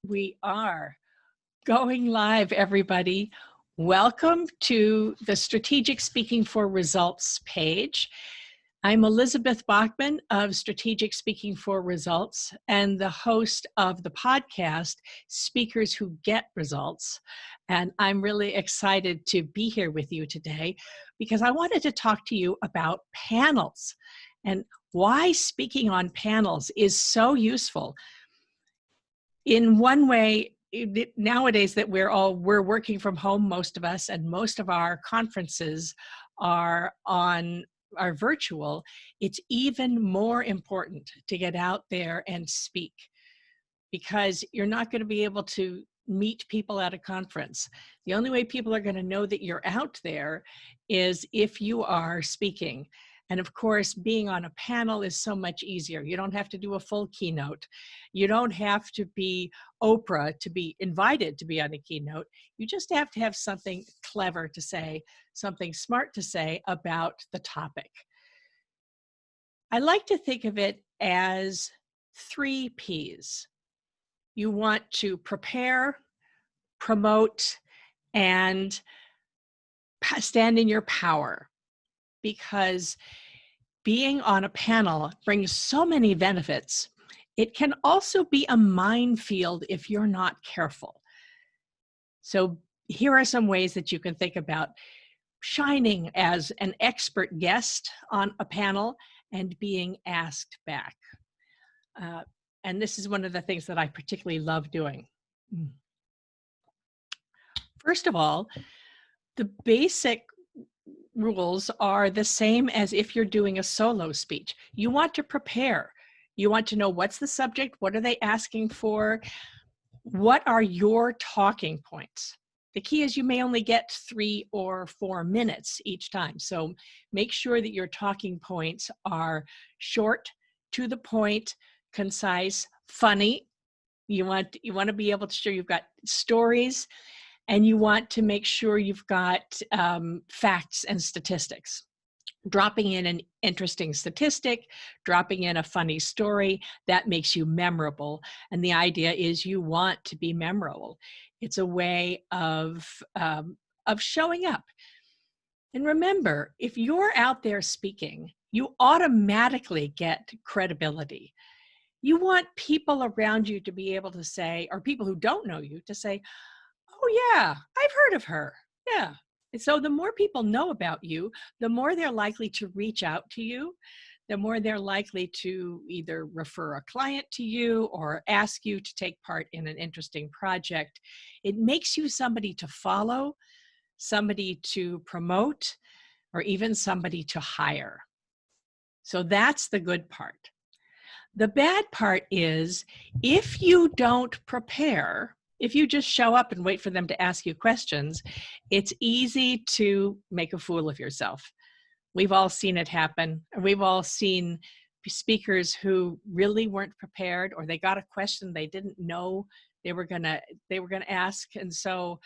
We are going live, everybody. Welcome to the Strategic Speaking for Results page. I'm Elizabeth Bachman of Strategic Speaking for Results and the host of the podcast, Speakers Who Get Results. And I'm really excited to be here with you today because I wanted to talk to you about panels and why speaking on panels is so useful. In one way, nowadays that we're working from home, most of us, and most of our conferences are virtual, it's even more important to get out there and speak, because you're not going to be able to meet people at a conference. The only way people are going to know that you're out there is if you are speaking. And of course, being on a panel is so much easier. You don't have to do a full keynote. You don't have to be Oprah to be invited to be on a keynote. You just have to have something clever to say, something smart to say about the topic. I like to think of it as 3 Ps. You want to prepare, promote, and stand in your power, because being on a panel brings so many benefits. It can also be a minefield if you're not careful. So here are some ways that you can think about shining as an expert guest on a panel and being asked back. And this is one of the things that I particularly love doing. First of all, the basic rules are the same as if you're doing a solo speech. You want to prepare. You want to know what's the subject, what are they asking for, what are your talking points. The key is you may only get 3 or 4 minutes each time. So make sure that your talking points are short, to the point, concise, funny. You want to be able to show you've got stories, and you want to make sure you've got facts and statistics. Dropping in an interesting statistic, dropping in a funny story, that makes you memorable. And the idea is you want to be memorable. It's a way of showing up. And remember, if you're out there speaking, you automatically get credibility. You want people around you to be able to say, or people who don't know you to say, "Oh yeah, I've heard of her." Yeah. And so the more people know about you, the more they're likely to reach out to you, the more they're likely to either refer a client to you or ask you to take part in an interesting project. It makes you somebody to follow, somebody to promote, or even somebody to hire. So that's the good part. The bad part is if you don't prepare, if you just show up and wait for them to ask you questions, it's easy to make a fool of yourself. We've all seen it happen. We've all seen speakers who really weren't prepared, or they got a question they didn't know they were gonna ask, and so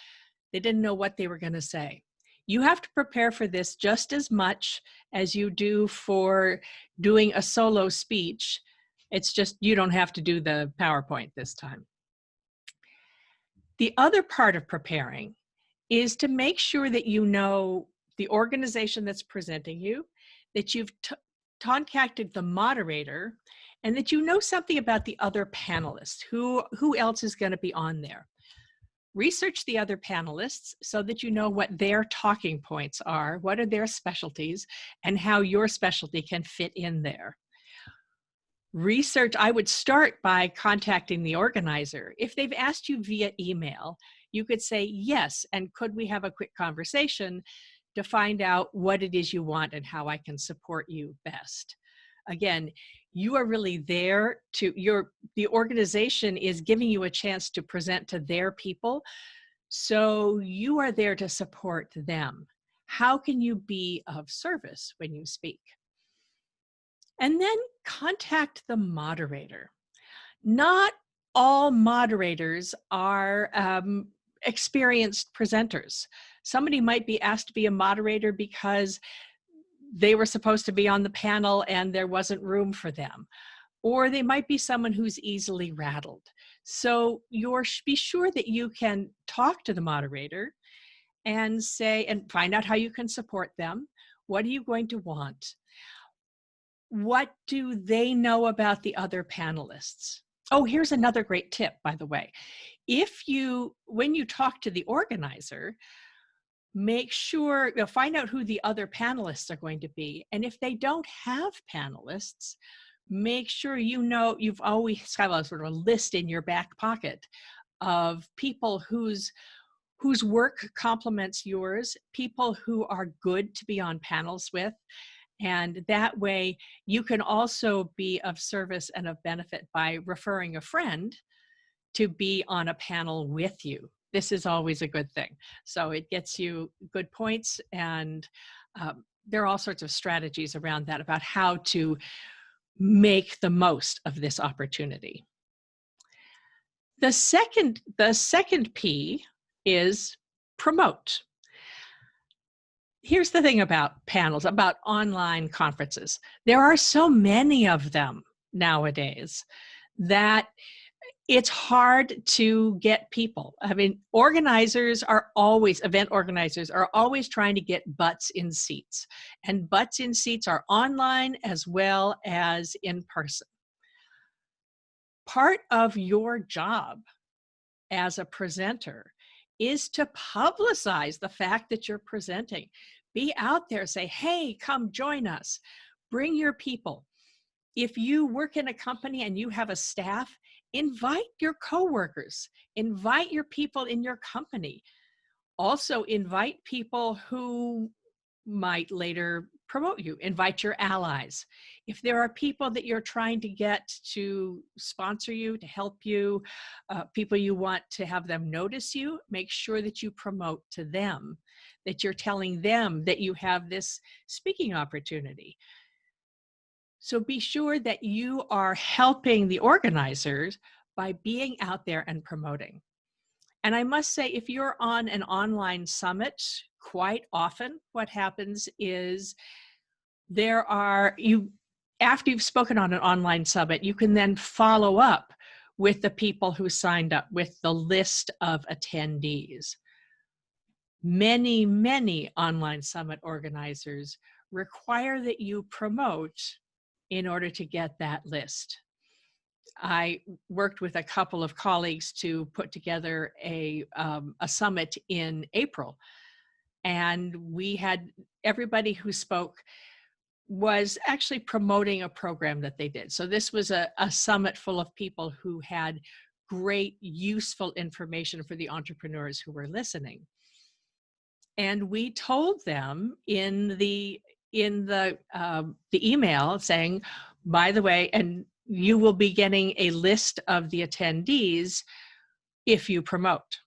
they didn't know what they were gonna say. You have to prepare for this just as much as you do for doing a solo speech. It's just you don't have to do the PowerPoint this time. The other part of preparing is to make sure that you know the organization that's presenting you, that you've contacted the moderator, and that you know something about the other panelists, who else is going to be on there. Research the other panelists so that you know what their talking points are, what are their specialties, and how your specialty can fit in there. Research, I would start by contacting the organizer. If they've asked you via email, you could say yes, and could we have a quick conversation to find out what it is you want and how I can support you best. Again, you are really there the organization is giving you a chance to present to their people, so you are there to support them. How can you be of service when you speak? And then contact the moderator. Not all moderators are experienced presenters. Somebody might be asked to be a moderator because they were supposed to be on the panel and there wasn't room for them. or they might be someone who's easily rattled. So be sure that you can talk to the moderator and say, and find out how you can support them. What are you going to want? What do they know about the other panelists? Oh, here's another great tip, by the way. When you talk to the organizer, make sure, find out who the other panelists are going to be. And if they don't have panelists, make sure you've always have a sort of a list in your back pocket of people whose work complements yours, people who are good to be on panels with. And that way you can also be of service and of benefit by referring a friend to be on a panel with you. This is always a good thing. So it gets you good points, and there are all sorts of strategies around that about how to make the most of this opportunity. The second P is promote. Here's the thing about panels, about online conferences. There are so many of them nowadays that it's hard to get people. I mean, event organizers are always trying to get butts in seats. And butts in seats are online as well as in person. Part of your job as a presenter is to publicize the fact that you're presenting. Be out there, say, hey, come join us. Bring your people. If you work in a company and you have a staff, invite your coworkers, invite your people in your company. Also invite people who might later promote you, invite your allies. If there are people that you're trying to get to sponsor you, to help you, people you want to have them notice you, make sure that you promote to them, that you're telling them that you have this speaking opportunity. So be sure that you are helping the organizers by being out there and promoting. And I must say, if you're on an online summit, quite often what happens is after you've spoken on an online summit, you can then follow up with the people who signed up with the list of attendees. Many, many online summit organizers require that you promote in order to get that list. I worked with a couple of colleagues to put together a summit in April, and we had everybody who spoke was actually promoting a program that they did. So this was a summit full of people who had great, useful information for the entrepreneurs who were listening. And we told them in the email saying, by the way, and you will be getting a list of the attendees if you promote.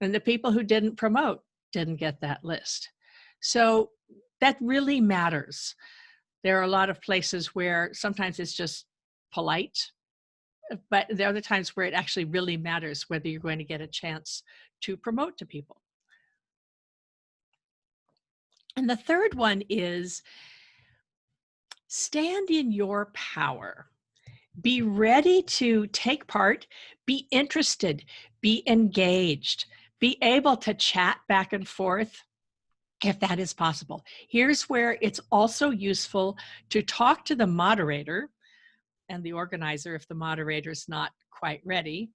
And the people who didn't promote didn't get that list. So that really matters. There are a lot of places where sometimes it's just polite, but there are other times where it actually really matters whether you're going to get a chance to promote to people. And the third one is stand in your power. Be ready to take part, be interested, be engaged, be able to chat back and forth if that is possible. Here's where it's also useful to talk to the moderator and the organizer if the moderator is not quite ready,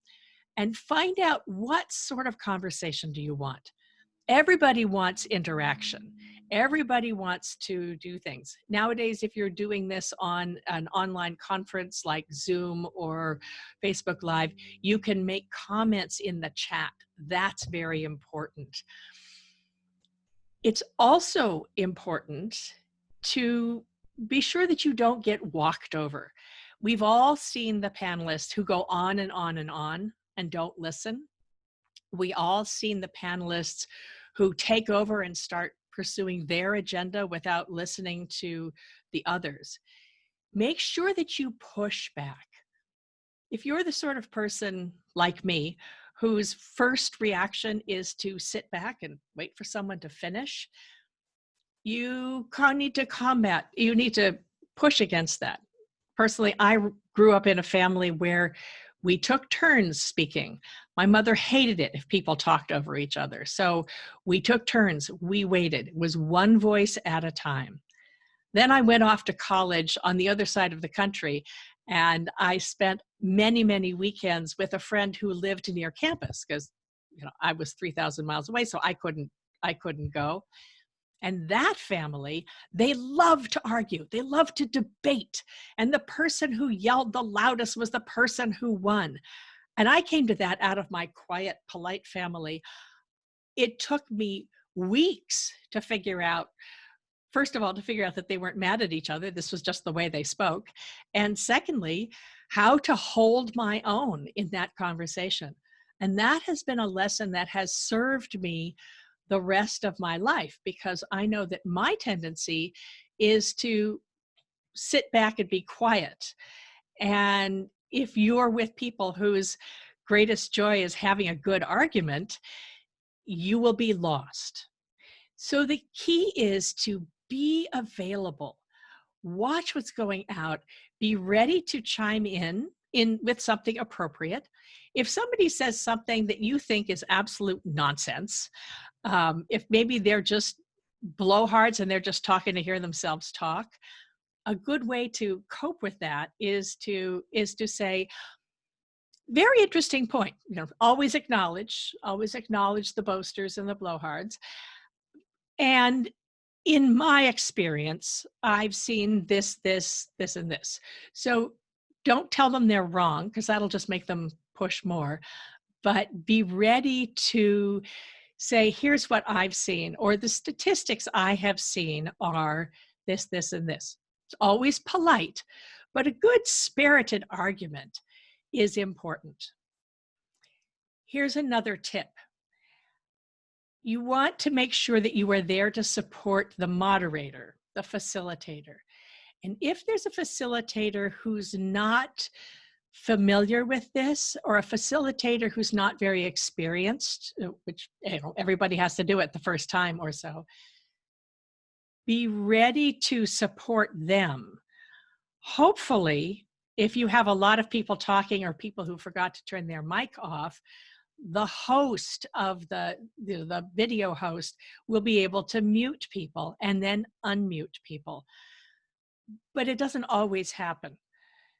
and find out what sort of conversation do you want. Everybody wants interaction. Everybody wants to do things. Nowadays, if you're doing this on an online conference like Zoom or Facebook Live, you can make comments in the chat. That's very important. It's also important to be sure that you don't get walked over. We've all seen the panelists who go on and on and on and don't listen. We all seen the panelists who take over and start pursuing their agenda without listening to the others. Make sure that you push back. If you're the sort of person like me, whose first reaction is to sit back and wait for someone to finish, you need to push against that. personally, I grew up in a family where we took turns speaking. My mother hated it if people talked over each other. So we took turns, we waited. It was one voice at a time. Then I went off to college on the other side of the country, and I spent many, many weekends with a friend who lived near campus because I was 3,000 miles away, so I couldn't go. And that family, they loved to argue. They loved to debate. And the person who yelled the loudest was the person who won. And I came to that out of my quiet, polite family. It took me weeks to figure out, first of all, to figure out that they weren't mad at each other. This was just the way they spoke. And secondly, how to hold my own in that conversation. And that has been a lesson that has served me the rest of my life, because I know that my tendency is to sit back and be quiet. And if you're with people whose greatest joy is having a good argument, you will be lost. So the key is to be available. Watch what's going out. Be ready to chime in with something appropriate. If somebody says something that you think is absolute nonsense, if maybe they're just blowhards and they're just talking to hear themselves talk, a good way to cope with that is to say, very interesting point. Always acknowledge the boasters and the blowhards. And in my experience, I've seen this, and this. So don't tell them they're wrong, because that'll just make them push more. But be ready to say, here's what I've seen, or the statistics I have seen are this, and this. It's always polite, but a good spirited argument is important. Here's another tip. You want to make sure that you are there to support the moderator, the facilitator. And if there's a facilitator who's not familiar with this, or a facilitator who's not very experienced, which everybody has to do it the first time or so, be ready to support them. Hopefully, if you have a lot of people talking or people who forgot to turn their mic off, the host of the video host will be able to mute people and then unmute people. But it doesn't always happen.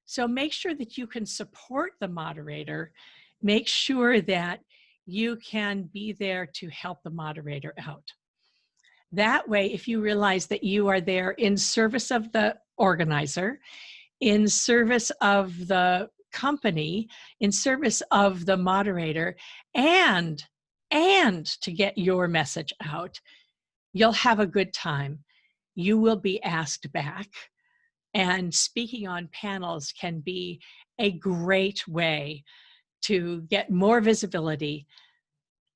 So make sure that you can support the moderator. Make sure that you can be there to help the moderator out. That way, if you realize that you are there in service of the organizer, in service of the company, in service of the moderator, and to get your message out, you'll have a good time. You will be asked back. And speaking on panels can be a great way to get more visibility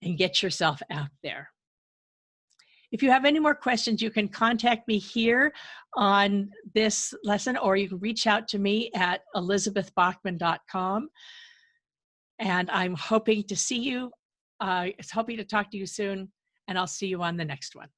and get yourself out there. If you have any more questions, you can contact me here on this lesson, or you can reach out to me at elizabethbachman.com. And I'm hoping to see you, hoping to talk to you soon, and I'll see you on the next one.